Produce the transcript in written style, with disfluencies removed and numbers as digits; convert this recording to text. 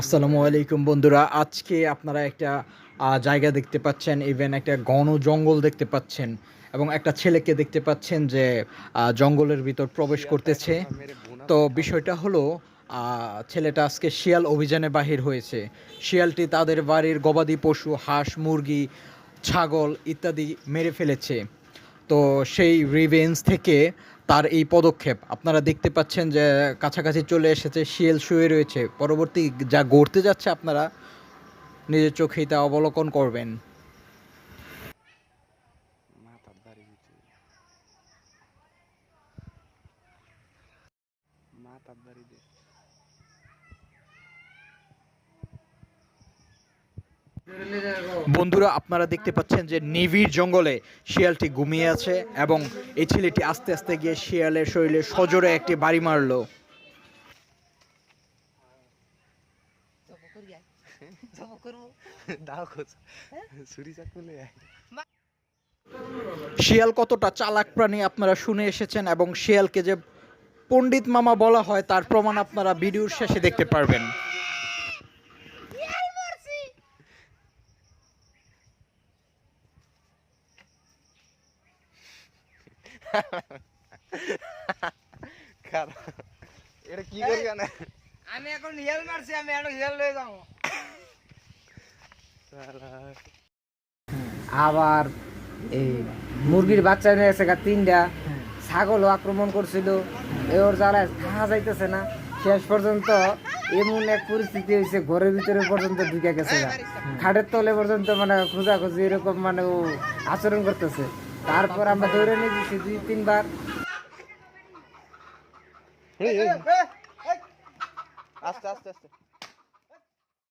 আসসালামু আলাইকুম বন্ধুরা, আজকে আপনারা একটা জায়গা দেখতে পাচ্ছেন, ইভেন একটা ঘন জঙ্গল দেখতে পাচ্ছেন এবং একটা ছেলেকে দেখতে পাচ্ছেন যে জঙ্গলের ভিতর প্রবেশ করতেছে। তো বিষয়টা হলো ছেলেটা আজকে শিয়াল অভিযানে বাহির হয়েছে। শিয়ালটি তাদের বাড়ির গবাদি পশু হাঁস মুরগি ছাগল ইত্যাদি মেরে ফেলেছে। তো সেই রিভেঞ্জ থেকে তার এই পদক্ষেপ আপনারা দেখতে পাচ্ছেন যে কাছাকাছি চলে এসেছে, শিয়াল শুয়ে রয়েছে। পরবর্তী যা ঘটতে যাচ্ছে আপনারা নিজের চোখেই তা অবলোকন করবেন। মাথার দাড়ি দিতে মাথার দাড়ি দিয়ে বন্ধুরা, আপনারা দেখতে পাচ্ছেন যে নিবিড় জঙ্গলে শিয়ালটি ঘুমিয়ে আছে এবং এই ছেলেটি আস্তে আস্তে গিয়ে শিয়ালের শরীরে সজোরে একটি বাড়ি মারলো। দাও খোঁজ ছুরি চাকু লয়ে আয়। শিয়াল কতটা চালাক প্রাণী আপনারা শুনে এসেছেন এবং শিয়ালকে যে পণ্ডিত মামা বলা হয় তার প্রমাণ আপনারা ভিডিওর শেষে দেখতে পারবেন। খারাপ এটা কি করবি না আমি এখন হিয়াল মারছি, আমি এখন হিয়াল লয়ে যাবো। আবার এই মুরগির বাচ্চা নিয়ে এসে তিনটা ছাগলও আক্রমণ করছিল। ওর জ্বালায় খাওয়া যাইতেছে না। শেষ পর্যন্ত এমন এক পরিস্থিতি হয়েছে, ঘরের ভিতরে পর্যন্ত ঢুকে গেছে, খাটের তলে পর্যন্ত মানে খোঁজাখুঁজি এরকম মানে ও আচরণ করতেছে। তারপর আমরা দৌড়ে নিয়ে দিচ্ছি 2-3 বার। আস্তে আস্তে আস্তে